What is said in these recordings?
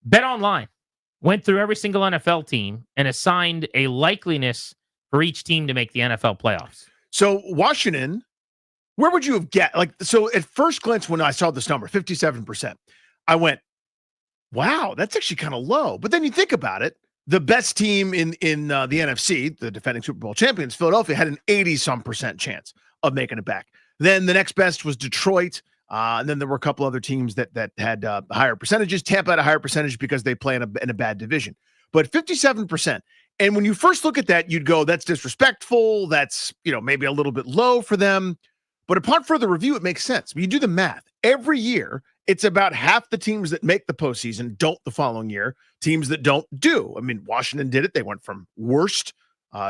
BetOnline went through every single NFL team and assigned a likeliness for each team to make the NFL playoffs. So Washington, where would you have so at first glance when I saw this number, 57%, I went, wow, that's actually kind of low. But then you think about it, the best team in the NFC, the defending Super Bowl champions, Philadelphia, had an 80-some% chance of making it back. Then the next best was Detroit. And then there were a couple other teams that had higher percentages. Tampa had a higher percentage because they play in a bad division. But 57%. And when you first look at that, you'd go, that's disrespectful. That's, maybe a little bit low for them. But upon further review, it makes sense. When you do the math, every year, it's about half the teams that make the postseason don't the following year. Teams that don't do. I mean, Washington did it. They went from worst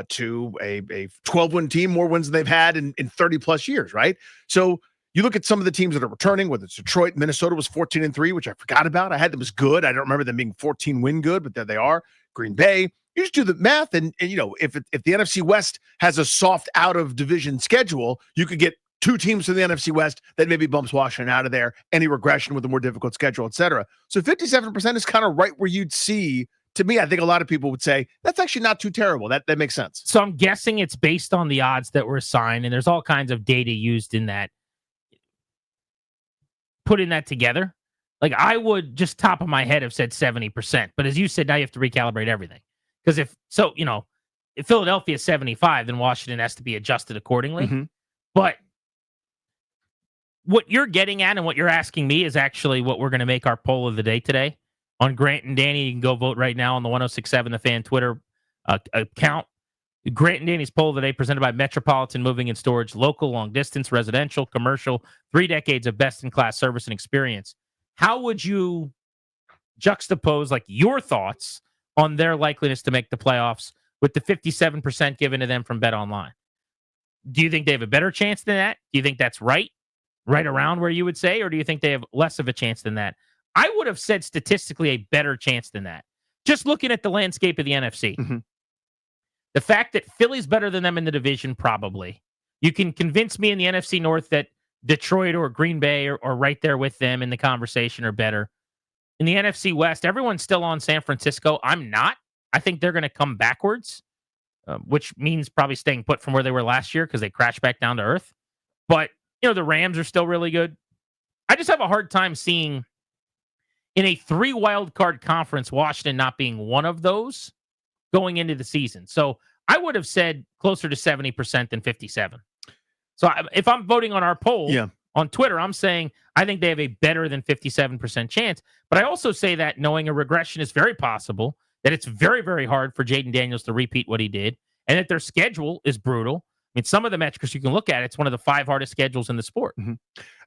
to a 12-win team, more wins than they've had in 30-plus years, right? So you look at some of the teams that are returning, whether it's Detroit, Minnesota was 14-3, which I forgot about. I had them as good. I don't remember them being 14-win good, but there they are. Green Bay. You just do the math, and if the NFC West has a soft out-of-division schedule, you could get two teams from the NFC West that maybe bumps Washington out of there, any regression with a more difficult schedule, et cetera. So 57% is kind of right where you'd see. To me, I think a lot of people would say that's actually not too terrible. That makes sense. So I'm guessing it's based on the odds that were assigned, and there's all kinds of data used in that, putting that together. Like, I would just top of my head have said 70%. But as you said, now you have to recalibrate everything. Because if Philadelphia is 75, then Washington has to be adjusted accordingly. Mm-hmm. But what you're getting at and what you're asking me is actually what we're going to make our poll of the day today on Grant and Danny. You can go vote right now on the 1067 The Fan Twitter account. Grant and Danny's poll of the day presented by Metropolitan Moving and Storage, local, long distance, residential, commercial, 3 decades of best-in-class service and experience. How would you juxtapose your thoughts on their likeliness to make the playoffs with the 57% given to them from BetOnline? Do you think they have a better chance than that? Do you think that's right around where you would say, or do you think they have less of a chance than that? I would have said statistically a better chance than that. Just looking at the landscape of the NFC. Mm-hmm. The fact that Philly's better than them in the division, probably. You can convince me in the NFC North that Detroit or Green Bay are right there with them in the conversation or better. In the NFC West, everyone's still on San Francisco. I'm not. I think they're going to come backwards, which means probably staying put from where they were last year because they crashed back down to earth. But, the Rams are still really good. I just have a hard time seeing in a 3 wild card conference, Washington not being one of those going into the season. So I would have said closer to 70% than 57. So if I'm voting on our poll on Twitter, I'm saying I think they have a better than 57% chance. But I also say that knowing a regression is very possible, that it's very, very hard for Jaden Daniels to repeat what he did, and that their schedule is brutal. I mean, some of the metrics you can look at, it's one of the 5 hardest schedules in the sport. Mm-hmm.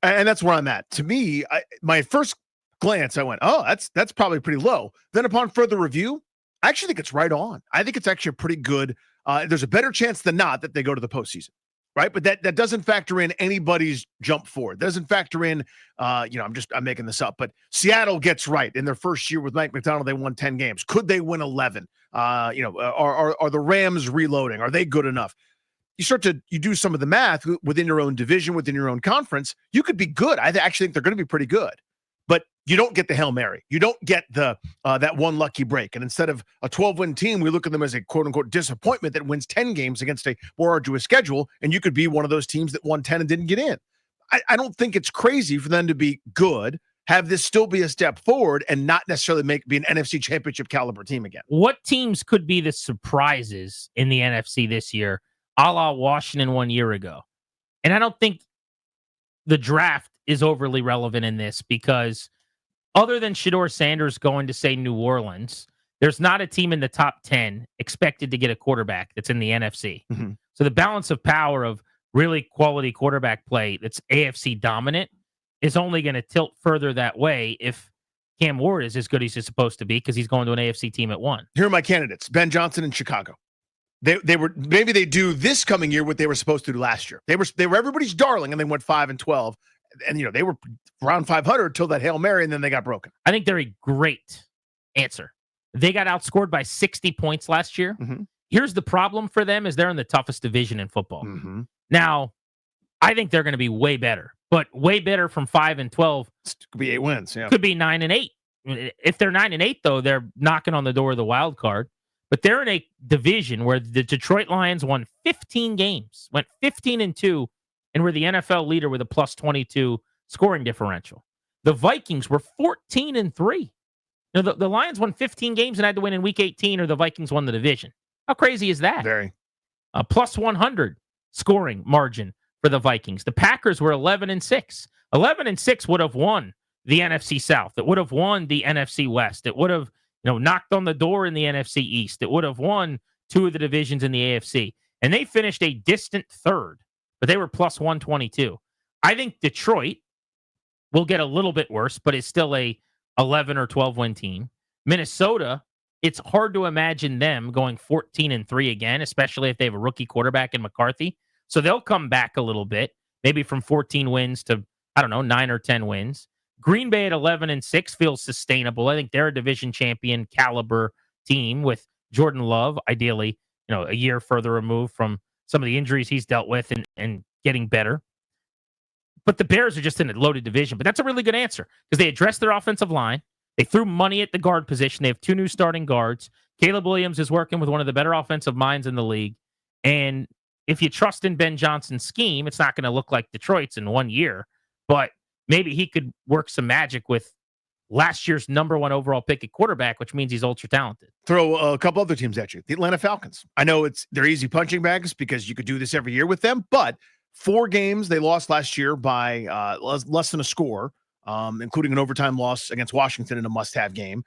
And that's where I'm at. To me, my first glance, I went, oh, that's probably pretty low. Then upon further review, I actually think it's right on. I think it's actually a pretty good. There's a better chance than not that they go to the postseason, right? But that doesn't factor in anybody's jump forward. Doesn't factor in, I'm making this up, but Seattle gets right in their first year with Mike McDonald. They won 10 games. Could they win 11? Are the Rams reloading? Are they good enough? You do some of the math within your own division, within your own conference. You could be good. I actually think they're going to be pretty good. But you don't get the Hail Mary. You don't get the that one lucky break. And instead of a 12-win team, we look at them as a quote-unquote disappointment that wins 10 games against a more arduous schedule, and you could be one of those teams that won 10 and didn't get in. I don't think it's crazy for them to be good, have this still be a step forward, and not necessarily be an NFC championship caliber team again. What teams could be the surprises in the NFC this year, a la Washington 1 year ago? And I don't think the draft is overly relevant in this because other than Shedeur Sanders going to, say, New Orleans, there's not a team in the top 10 expected to get a quarterback that's in the NFC. Mm-hmm. So the balance of power of really quality quarterback play that's AFC dominant is only going to tilt further that way if Cam Ward is as good as he's supposed to be because he's going to an AFC team at 1. Here are my candidates. Ben Johnson in Chicago. They were maybe they do this coming year what they were supposed to do last year. They were everybody's darling, and they went 5-12, and they were around 500 until that Hail Mary, and then they got broken. I think they're a great answer. They got outscored by 60 points last year. Mm-hmm. Here's the problem for them is they're in the toughest division in football. Mm-hmm. Now, I think they're going to be way better, but way better from 5-12 could be 8 wins. Yeah, could be 9-8. If they're 9-8, though, they're knocking on the door of the wild card. But they're in a division where the Detroit Lions won 15 games, went 15-2, and were the NFL leader with a plus 22 scoring differential. The Vikings were 14-3. The Lions won 15 games and had to win in Week 18, or the Vikings won the division. How crazy is that? Very. A plus 100 scoring margin for the Vikings. The Packers were 11-6. 11-6 would have won the NFC South. It would have won the NFC West. It would have knocked on the door in the NFC East. It would have won 2 of the divisions in the AFC. And they finished a distant third, but they were plus 122. I think Detroit will get a little bit worse, but it's still a 11 or 12 win team. Minnesota, it's hard to imagine them going 14-3 again, especially if they have a rookie quarterback in McCarthy. So they'll come back a little bit, maybe from 14 wins to, 9 or 10 wins. Green Bay at 11-6 feels sustainable. I think they're a division champion caliber team with Jordan Love, ideally, a year further removed from some of the injuries he's dealt with and getting better. But the Bears are just in a loaded division. But that's a really good answer because they addressed their offensive line. They threw money at the guard position. They have 2 new starting guards. Caleb Williams is working with one of the better offensive minds in the league. And if you trust in Ben Johnson's scheme, it's not going to look like Detroit's in 1 year. But maybe he could work some magic with last year's number 1 overall pick at quarterback, which means he's ultra talented. Throw a couple other teams at you. The Atlanta Falcons. I know they're easy punching bags because you could do this every year with them, but 4 games they lost last year by less than a score, including an overtime loss against Washington in a must-have game.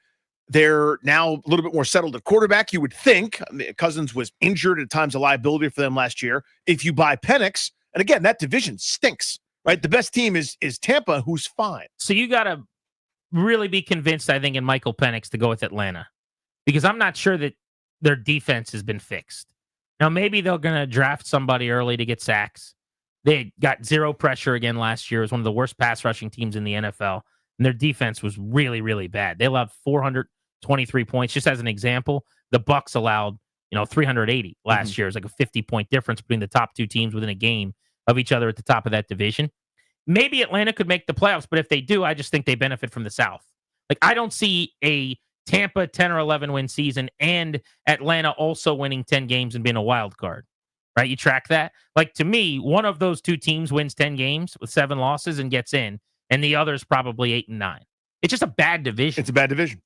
They're now a little bit more settled at quarterback, you would think. Cousins was injured, at times a liability for them last year. If you buy Penix, and again, that division stinks, right? The best team is Tampa, who's fine. So you got to really be convinced, I think, in Michael Penix to go with Atlanta, because I'm not sure that their defense has been fixed. Now, maybe they're going to draft somebody early to get sacks. They got 0 pressure again last year. It was one of the worst pass rushing teams in the NFL, and their defense was really, really bad. They allowed 423 points. Just as an example, the Bucs allowed 380 last year. It was like a 50-point difference between the top 2 teams within a game of each other at the top of that division. Maybe Atlanta could make the playoffs, but if they do, I just think they benefit from the South. Like, I don't see a Tampa 10 or 11 win season and Atlanta also winning 10 games and being a wild card, right? You track that? Like, to me, one of those 2 teams wins 10 games with 7 losses and gets in, and the other's probably 8 and 9. It's just a bad division. It's a bad division.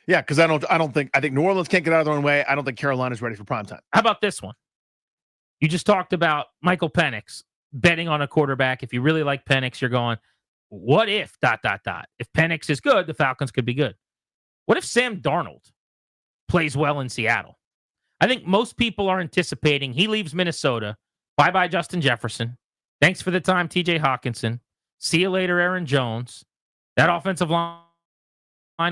Yeah, because I think New Orleans can't get out of their own way. I don't think Carolina's ready for primetime. How about this one? You just talked about Michael Penix betting on a quarterback. If you really like Penix, you're going, what if ... If Penix is good, the Falcons could be good. What if Sam Darnold plays well in Seattle? I think most people are anticipating he leaves Minnesota. Bye-bye, Justin Jefferson. Thanks for the time, TJ Hawkinson. See you later, Aaron Jones. That offensive line,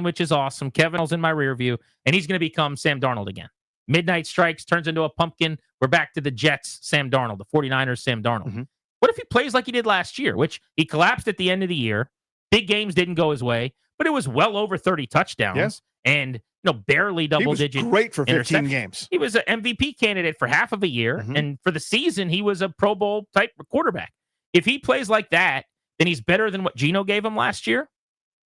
which is awesome. Kevin Hill's in my rear view, and he's going to become Sam Darnold again. Midnight strikes, turns into a pumpkin. We're back to the Jets, Sam Darnold, the 49ers, Sam Darnold. What if he plays like he did last year, which he collapsed at the end of the year? Big games didn't go his way, but it was well over 30 touchdowns and barely double-digit. He was great for 15 games. He was an MVP candidate for half of a year, and for the season, he was a Pro Bowl-type quarterback. If he plays like that, then he's better than what Geno gave him last year.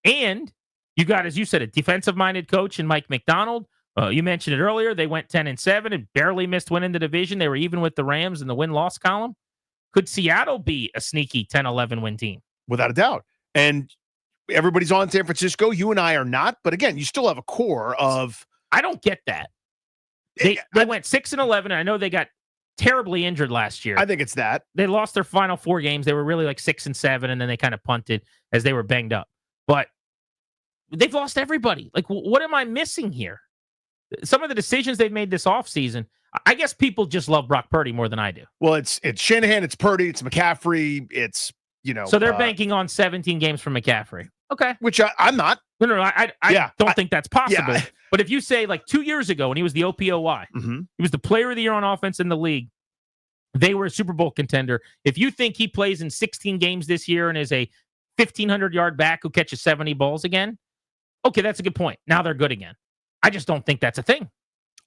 And you got, as you said, a defensive-minded coach in Mike McDonald. You mentioned it earlier. They went 10-7 and barely missed winning the division. They were even with the Rams in the win-loss column. Could Seattle be a sneaky 10-11 win team? Without a doubt. And everybody's on San Francisco. You and I are not. But again, you still have a core of... I don't get that. They went 6-11, and I know they got terribly injured last year. I think it's that. They lost their final 4 games. They were really like 6-7, and then they kind of punted as they were banged up. But they've lost everybody. Like, what am I missing here? Some of the decisions they've made this offseason, I guess people just love Brock Purdy more than I do. Well, it's Shanahan, it's Purdy, it's McCaffrey, it's, So they're banking on 17 games from McCaffrey. Okay. Which I'm not. No, I don't think that's possible. Yeah. But if you say, like, 2 years ago when he was the OPOY, he was the player of the year on offense in the league, they were a Super Bowl contender. If you think he plays in 16 games this year and is a 1,500-yard back who catches 70 balls again, okay, that's a good point. Now they're good again. I just don't think that's a thing.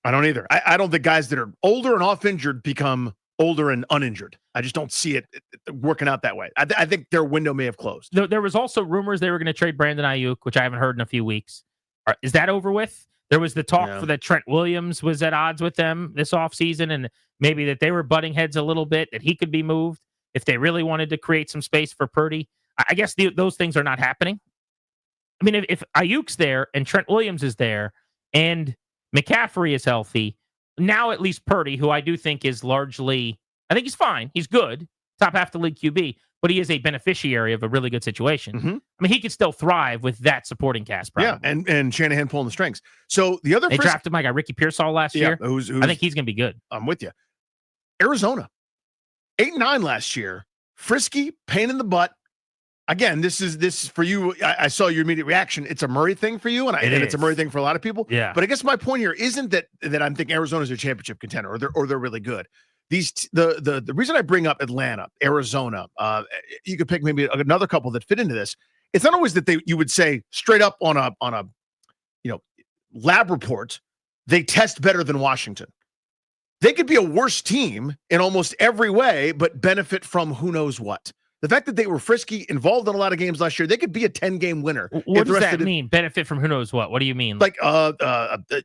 I don't either. I don't think guys that are older and off injured become older and uninjured. I just don't see it working out that way. I think their window may have closed. There was also rumors they were going to trade Brandon Ayuk, which I haven't heard in a few weeks. Is that over with? There was the talk Yeah. for that Trent Williams was at odds with them this offseason, and maybe that they were butting heads a little bit, that he could be moved if they really wanted to create some space for Purdy. I guess those things are not happening. I mean, if Ayuk's there and Trent Williams is there and McCaffrey is healthy, now at least Purdy, who I do think is largely, I think he's fine. He's good, top half the league QB, but he is a beneficiary of a really good situation. Mm-hmm. I mean, he could still thrive with that supporting cast, probably. Yeah, and Shanahan pulling the strings. So the other they drafted my guy Ricky Pearsall last year. I think he's going to be good. I'm with you. Arizona, 8-9 last year. Frisky, pain in the butt. Again, this for you. I saw your immediate reaction. It's a Murray thing for you, and it's a Murray thing for a lot of people. Yeah. But I guess my point here isn't that I'm thinking Arizona's a championship contender or they're really good. The reason I bring up Atlanta, Arizona, you could pick maybe another couple that fit into this. It's not always that you would say straight up on a lab report they test better than Washington. They could be a worse team in almost every way, but benefit from who knows what. The fact that they were frisky, involved in a lot of games last year, they could be a 10-game winner. What does that mean? Benefit from who knows what? What do you mean? Like,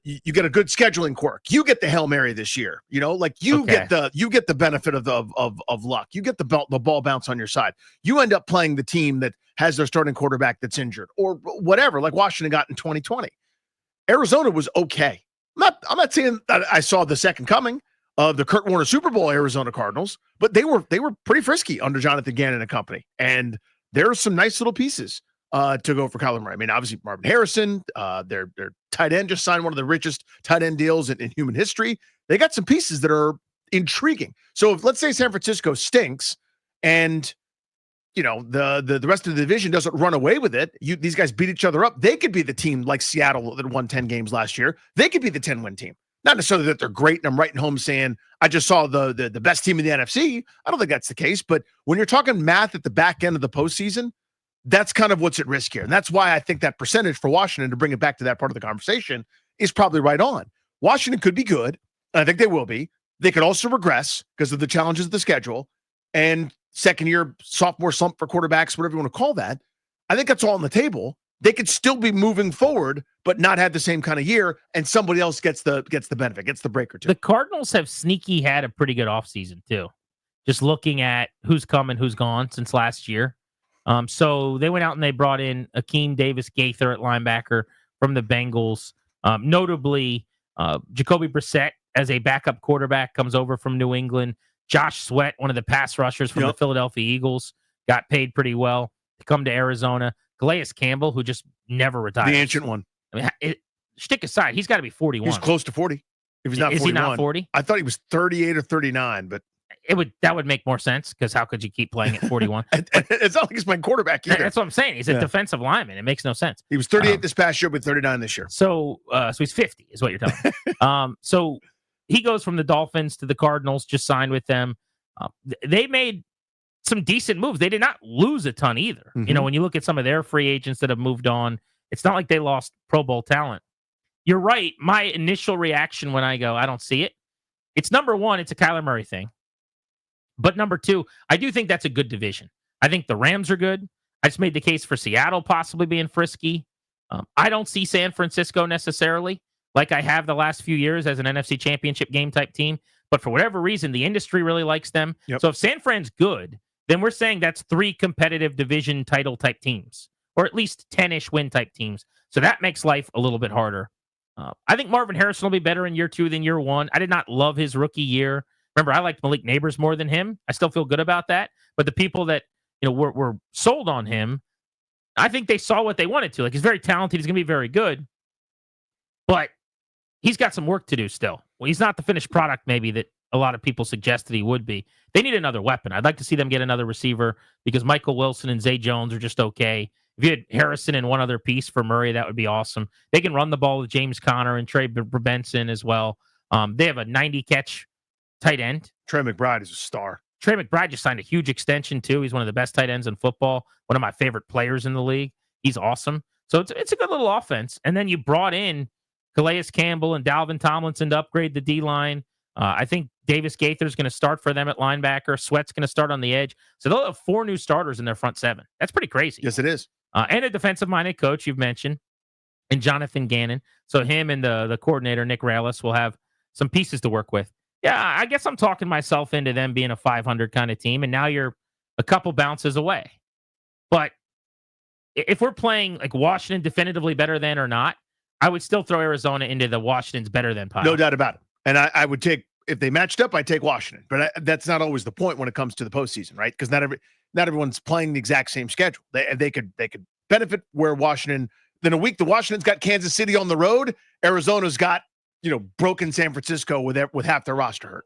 you get a good scheduling quirk. You get the Hail Mary this year. Like you get the benefit of luck. You get the ball bounce on your side. You end up playing the team that has their starting quarterback that's injured or whatever, like Washington got in 2020. Arizona was okay. I'm not saying that I saw the second coming of the Kurt Warner Super Bowl Arizona Cardinals, but they were pretty frisky under Jonathan Gannon and company. And there are some nice little pieces to go for Kyler Murray. I mean, obviously Marvin Harrison, their tight end just signed one of the richest tight end deals in human history. They got some pieces that are intriguing. So if let's say San Francisco stinks and the rest of the division doesn't run away with it, these guys beat each other up. They could be the team like Seattle that won 10 games last year. They could be the 10-win team. Not necessarily that they're great, and I'm writing home saying, I just saw the best team in the NFC. I don't think that's the case, but when you're talking math at the back end of the postseason, that's kind of what's at risk here. And that's why I think that percentage for Washington, to bring it back to that part of the conversation, is probably right on. Washington could be good, and I think they will be. They could also regress because of the challenges of the schedule and second-year sophomore slump for quarterbacks, whatever you want to call that. I think that's all on the table. They could still be moving forward, but not have the same kind of year, and somebody else gets the benefit, gets the breaker too. The Cardinals have sneaky had a pretty good offseason too. Just looking at who's come and who's gone since last year. So they went out and they brought in Akeem Davis-Gaither at linebacker from the Bengals. Notably, Jacoby Brissett as a backup quarterback comes over from New England. Josh Sweat, one of the pass rushers from the Philadelphia Eagles, got paid pretty well to come to Arizona. Calais Campbell, who just never retired. The ancient one. I mean, stick aside, he's got to be 41. He's close to 40. If he's not 41. Is he not 40? I thought he was 38 or 39, but that would make more sense because how could you keep playing at 41? It's not like he's playing quarterback either. That's what I'm saying. He's a defensive lineman. It makes no sense. He was 38 this past year, but 39 this year. So he's 50 is what you're telling me. So he goes from the Dolphins to the Cardinals, just signed with them. They made some decent moves. They did not lose a ton either. Mm-hmm. When you look at some of their free agents that have moved on, it's not like they lost Pro Bowl talent. You're right. My initial reaction when I go, I don't see it. It's number one, it's a Kyler Murray thing. But number two, I do think that's a good division. I think the Rams are good. I just made the case for Seattle possibly being frisky. I don't see San Francisco necessarily like I have the last few years as an NFC Championship game type team. But for whatever reason, the industry really likes them. Yep. So if San Fran's good, then we're saying that's 3 competitive division title type teams, or at least 10-ish win type teams. So that makes life a little bit harder. I think Marvin Harrison will be better in year 2 than year 1. I did not love his rookie year. Remember, I liked Malik Neighbors more than him. I still feel good about that. But the people that were sold on him, I think they saw what they wanted to. Like, he's very talented. He's going to be very good. But he's got some work to do still. Well, he's not the finished product maybe that a lot of people suggested he would be. They need another weapon. I'd like to see them get another receiver because Michael Wilson and Zay Jones are just okay. If you had Harrison and one other piece for Murray, that would be awesome. They can run the ball with James Conner and Trey Benson as well. They have a 90-catch tight end. Trey McBride is a star. Trey McBride just signed a huge extension, too. He's one of the best tight ends in football, one of my favorite players in the league. He's awesome. So it's a good little offense. And then you brought in Calais Campbell and Dalvin Tomlinson to upgrade the D-line. I think Davis-Gaither is going to start for them at linebacker. Sweat's going to start on the edge. So they'll have 4 new starters in their front 7. That's pretty crazy. Yes, it is. And a defensive-minded coach you've mentioned. and Jonathan Gannon. So him and the coordinator, Nick Rallis, will have some pieces to work with. Yeah, I guess I'm talking myself into them being a 500 kind of team, and now you're a couple bounces away. But if we're playing like Washington definitively better than or not, I would still throw Arizona into the Washington's better than pile. No doubt about it. And I would take, if they matched up, I'd take Washington. But that's not always the point when it comes to the postseason, right? Because not everyone's playing the exact same schedule. They could benefit where Washington. Then a week, the Washington's got Kansas City on the road. Arizona's got broken San Francisco with half their roster hurt.